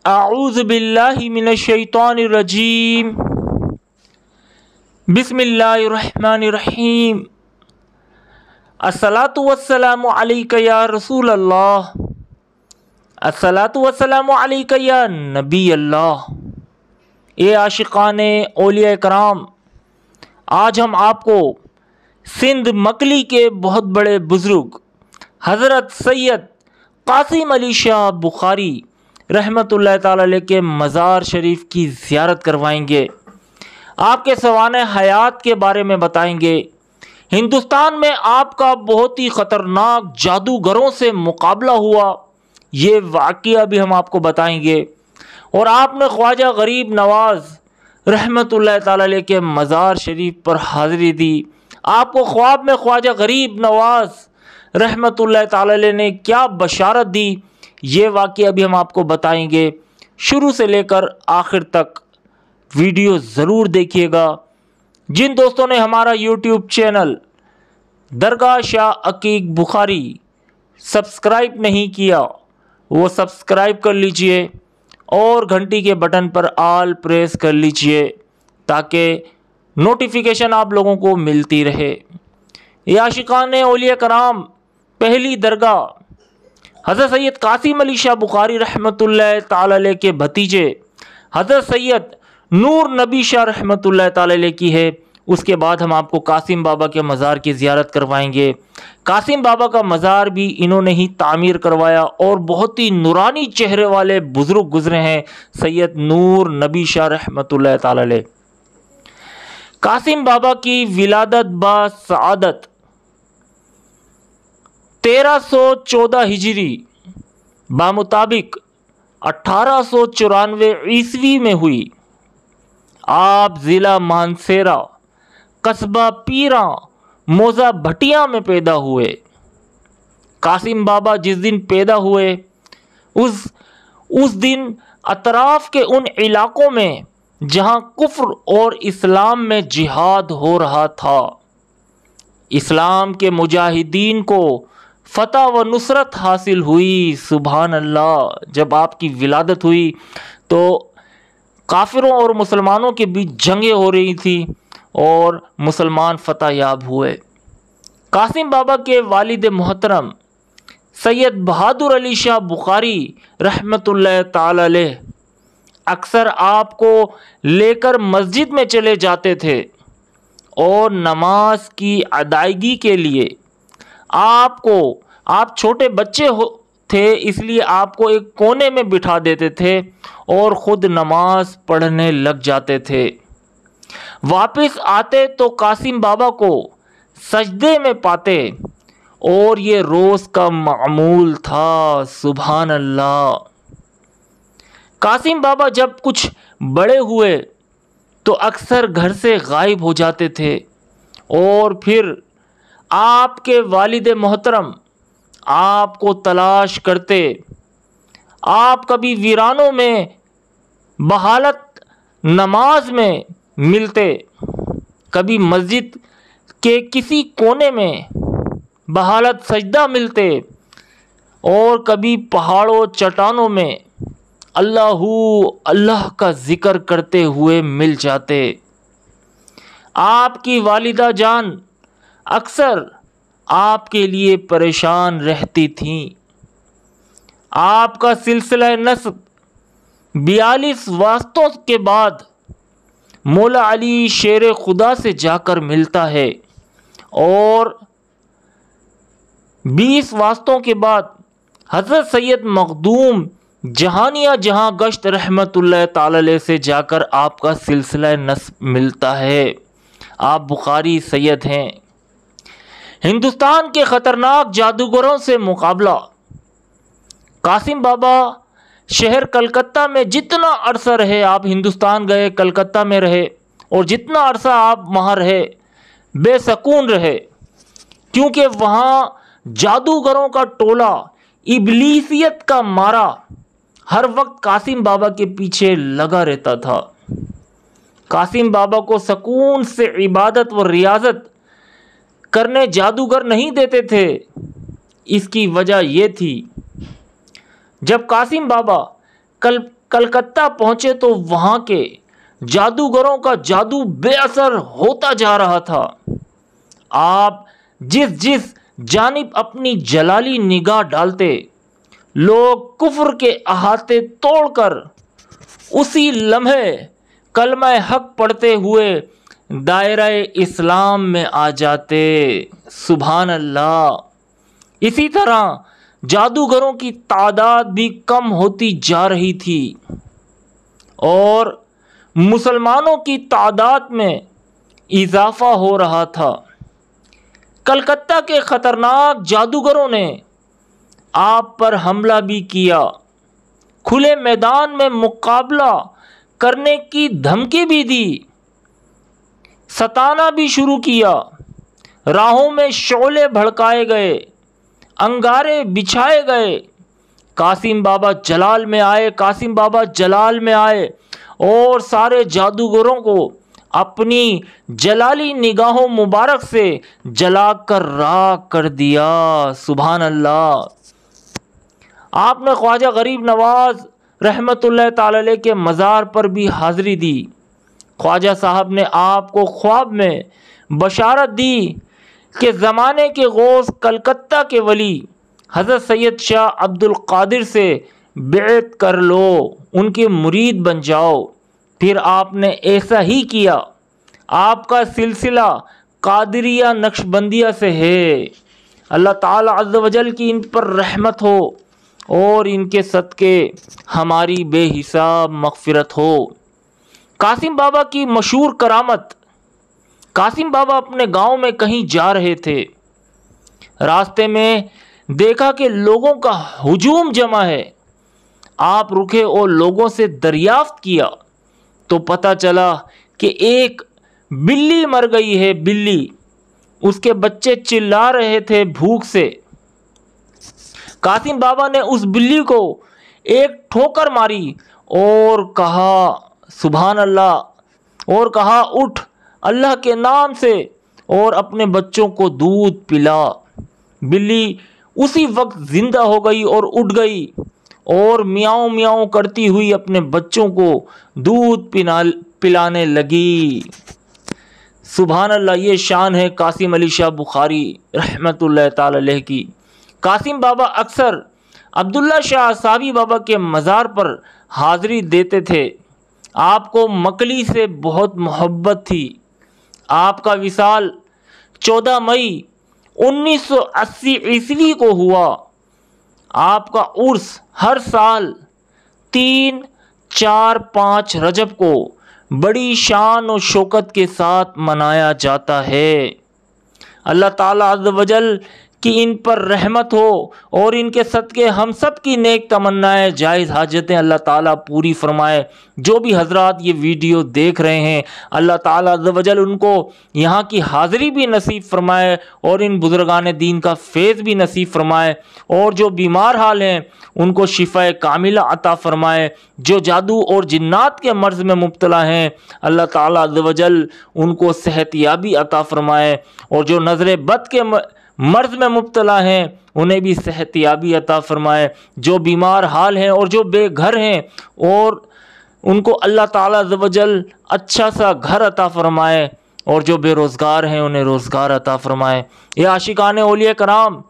اعوذ باللہ من الشیطان الرجیم بسم اللہ الرحمن الرحیم الصلاۃ والسلام علیک یا رسول اللہ، الصلاۃ والسلام علیک یا نبی اللہ۔ اے عاشقان اولیاء کرام، آج ہم آپ کو سندھ مکلی کے بہت بڑے بزرگ حضرت سید قاسم علی شاہ بخاری رحمۃ اللہ تعالی علیہ کے مزار شریف کی زیارت کروائیں گے، آپ کے سوانح حیات کے بارے میں بتائیں گے۔ ہندوستان میں آپ کا بہت ہی خطرناک جادوگروں سے مقابلہ ہوا، یہ واقعہ بھی ہم آپ کو بتائیں گے، اور آپ نے خواجہ غریب نواز رحمۃ اللہ تعالی علیہ کے مزار شریف پر حاضری دی۔ آپ کو خواب میں خواجہ غریب نواز رحمۃ اللہ تعالی علیہ نے کیا بشارت دی، یہ واقعہ بھی ہم آپ کو بتائیں گے۔ شروع سے لے کر آخر تک ویڈیو ضرور دیکھیے گا۔ جن دوستوں نے ہمارا یوٹیوب چینل درگاہ شاہ عقیق بخاری سبسکرائب نہیں کیا، وہ سبسکرائب کر لیجئے اور گھنٹی کے بٹن پر آل پریس کر لیجئے تاکہ نوٹیفیکیشن آپ لوگوں کو ملتی رہے۔ یہ عاشقان اولیاء کرام، پہلی درگاہ حضرت سید قاسم علی شاہ بخاری رحمۃ اللہ تعالی علیہ کے بھتیجے حضرت سید نور نبی شاہ رحمۃ اللہ تعالی علیہ کی ہے۔ اس کے بعد ہم آپ کو قاسم بابا کے مزار کی زیارت کروائیں گے۔ قاسم بابا کا مزار بھی انہوں نے ہی تعمیر کروایا، اور بہت ہی نورانی چہرے والے بزرگ گزرے ہیں سید نور نبی شاہ رحمۃ اللہ تعالی علیہ۔ قاسم بابا کی ولادت با سعادت 1314 ہجری بمطابق 1894 عیسوی میں ہوئی۔ آپ ضلع مانسیرا، قصبہ پیراں، موضع بھٹیاں میں پیدا ہوئے۔ قاسم بابا جس دن پیدا ہوئے اس دن اطراف کے ان علاقوں میں جہاں کفر اور اسلام میں جہاد ہو رہا تھا، اسلام کے مجاہدین کو فتح و نصرت حاصل ہوئی۔ سبحان اللہ! جب آپ کی ولادت ہوئی تو کافروں اور مسلمانوں کے بیچ جنگیں ہو رہی تھیں اور مسلمان فتح یاب ہوئے۔ قاسم بابا کے والد محترم سید بہادر علی شاہ بخاری رحمۃ اللہ تعالی علیہ اکثر آپ کو لے کر مسجد میں چلے جاتے تھے، اور نماز کی ادائیگی کے لیے آپ چھوٹے بچے تھے، اس لیے آپ کو ایک کونے میں بٹھا دیتے تھے اور خود نماز پڑھنے لگ جاتے تھے۔ واپس آتے تو قاسم بابا کو سجدے میں پاتے، اور یہ روز کا معمول تھا۔ سبحان اللہ! قاسم بابا جب کچھ بڑے ہوئے تو اکثر گھر سے غائب ہو جاتے تھے، اور پھر آپ کے والد محترم آپ کو تلاش کرتے۔ آپ کبھی ویرانوں میں بحالت نماز میں ملتے، کبھی مسجد کے کسی کونے میں بحالت سجدہ ملتے، اور کبھی پہاڑوں چٹانوں میں اللہ کا ذکر کرتے ہوئے مل جاتے۔ آپ کی والدہ جان اکثر آپ کے لیے پریشان رہتی تھیں۔ آپ کا سلسلہ نسب 42 واسطوں کے بعد مولا علی شیر خدا سے جا کر ملتا ہے، اور 20 واسطوں کے بعد حضرت سید مخدوم جہانیہ جہاں گشت رحمت اللہ تعالی علیہ سے جا کر آپ کا سلسلہ نسب ملتا ہے۔ آپ بخاری سید ہیں۔ ہندوستان کے خطرناک جادوگروں سے مقابلہ۔ قاسم بابا شہر کلکتہ میں جتنا عرصہ رہے، آپ ہندوستان گئے، کلکتہ میں رہے، اور جتنا عرصہ آپ وہاں رہے بے سکون رہے، کیونکہ وہاں جادوگروں کا ٹولہ، ابلیسیت کا مارا ہر وقت قاسم بابا کے پیچھے لگا رہتا تھا۔ قاسم بابا کو سکون سے عبادت و ریاضت کرنے جادوگر نہیں دیتے تھے۔ اس کی وجہ یہ تھی، جب قاسم بابا کلکتہ پہنچے تو وہاں کے جادوگروں کا جادو بے اثر ہوتا جا رہا تھا۔ آپ جس جانب اپنی جلالی نگاہ ڈالتے، لوگ کفر کے احاطے توڑ کر اسی لمحے کلمہ حق پڑھتے ہوئے دائرہ اسلام میں آ جاتے۔ سبحان اللہ۔ اسی طرح جادوگروں کی تعداد بھی کم ہوتی جا رہی تھی اور مسلمانوں کی تعداد میں اضافہ ہو رہا تھا۔ کلکتہ کے خطرناک جادوگروں نے آپ پر حملہ بھی کیا، کھلے میدان میں مقابلہ کرنے کی دھمکی بھی دی، ستانا بھی شروع کیا۔ راہوں میں شعلے بھڑکائے گئے، انگارے بچھائے گئے۔ قاسم بابا جلال میں آئے، قاسم بابا جلال میں آئے اور سارے جادوگروں کو اپنی جلالی نگاہوں مبارک سے جلا کر راکھ کر دیا۔ سبحان اللہ۔ آپ نے خواجہ غریب نواز رحمت اللہ تعالی علیہ کے مزار پر بھی حاضری دی۔ خواجہ صاحب نے آپ کو خواب میں بشارت دی کہ زمانے کے غوث کلکتہ کے ولی حضرت سید شاہ عبد القادر سے بیعت کر لو، ان کے مرید بن جاؤ۔ پھر آپ نے ایسا ہی کیا۔ آپ کا سلسلہ قادریہ نقشبندیہ سے ہے۔ اللہ تعالی عز و جل کی ان پر رحمت ہو اور ان کے صدقے ہماری بے حساب مغفرت ہو۔ قاسم بابا کی مشہور کرامت۔ قاسم بابا اپنے گاؤں میں کہیں جا رہے تھے، راستے میں دیکھا کہ لوگوں کا ہجوم جمع ہے۔ آپ رکے اور لوگوں سے دریافت کیا تو پتہ چلا کہ ایک بلی مر گئی ہے۔ بلی، اس کے بچے چلا رہے تھے بھوک سے۔ قاسم بابا نے اس بلی کو ایک ٹھوکر ماری اور کہا سبحان اللہ، اور کہا اٹھ اللہ کے نام سے اور اپنے بچوں کو دودھ پلا۔ بلی اسی وقت زندہ ہو گئی اور اٹھ گئی اور میاؤں میاؤں کرتی ہوئی اپنے بچوں کو دودھ پلانے لگی۔ سبحان اللہ۔ یہ شان ہے قاسم علی شاہ بخاری رحمت اللہ تعالی علیہ کی۔ قاسم بابا اکثر عبداللہ شاہ اصحابی بابا کے مزار پر حاضری دیتے تھے۔ آپ کو مکلی سے بہت محبت تھی۔ آپ کا وصال 14 مئی 1980 عیسوی کو ہوا۔ آپ کا عرس ہر سال 3، 4، 5 رجب کو بڑی شان و شوکت کے ساتھ منایا جاتا ہے۔ اللہ تعالیٰ عز و جل کہ ان پر رحمت ہو اور ان کے صدقے ہم سب کی نیک تمنائیں جائز حاجتیں اللہ تعالیٰ پوری فرمائے۔ جو بھی حضرات یہ ویڈیو دیکھ رہے ہیں اللہ تعالیٰ عز و جل ان کو یہاں کی حاضری بھی نصیب فرمائے اور ان بزرگان دین کا فیض بھی نصیب فرمائے، اور جو بیمار حال ہیں ان کو شفا کاملہ عطا فرمائے۔ جو جادو اور جنات کے مرض میں مبتلا ہیں اللہ تعالیٰ عز و جل ان کو صحت یابی عطا فرمائے، اور جو نظر بد کے مرض میں مبتلا ہیں انہیں بھی صحت یابی عطا فرمائے۔ جو بیمار حال ہیں اور جو بے گھر ہیں اور ان کو اللہ تعالیٰ عز و جل اچھا سا گھر عطا فرمائے، اور جو بے روزگار ہیں انہیں روزگار عطا فرمائے۔ یہ عاشقان اولیاء کرام،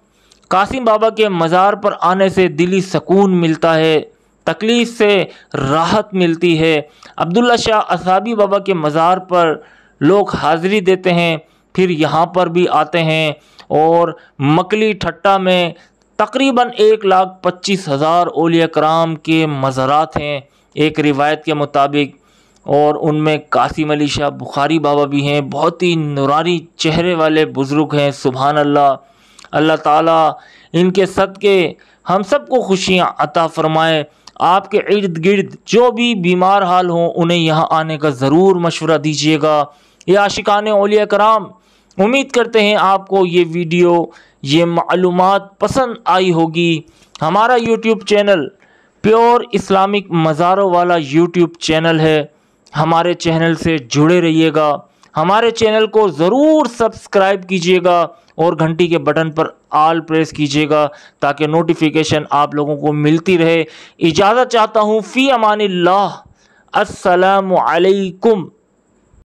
قاسم بابا کے مزار پر آنے سے دلی سکون ملتا ہے، تکلیف سے راحت ملتی ہے۔ عبداللہ شاہ اصحابی بابا کے مزار پر لوگ حاضری دیتے ہیں، پھر یہاں پر بھی آتے ہیں، اور مکلی ٹھٹا میں تقریباً 1,25,000 اولیاء کرام کے مزارات ہیں ایک روایت کے مطابق، اور ان میں قاسم علی شاہ بخاری بابا بھی ہیں۔ بہت ہی نورانی چہرے والے بزرگ ہیں۔ سبحان اللہ۔ اللہ تعالیٰ ان کے صدقے ہم سب کو خوشیاں عطا فرمائے۔ آپ کے ارد گرد جو بھی بیمار حال ہوں انہیں یہاں آنے کا ضرور مشورہ دیجیے گا۔ یہ عاشقان اولیاء کرام، امید کرتے ہیں آپ کو یہ ویڈیو، یہ معلومات پسند آئی ہوگی۔ ہمارا یوٹیوب چینل پیور اسلامک مزاروں والا یوٹیوب چینل ہے۔ ہمارے چینل سے جڑے رہیے گا، ہمارے چینل کو ضرور سبسکرائب کیجیے گا اور گھنٹی کے بٹن پر آل پریس کیجیے گا تاکہ نوٹیفیکیشن آپ لوگوں کو ملتی رہے۔ اجازت چاہتا ہوں، فی امان اللہ، السلام علیکم۔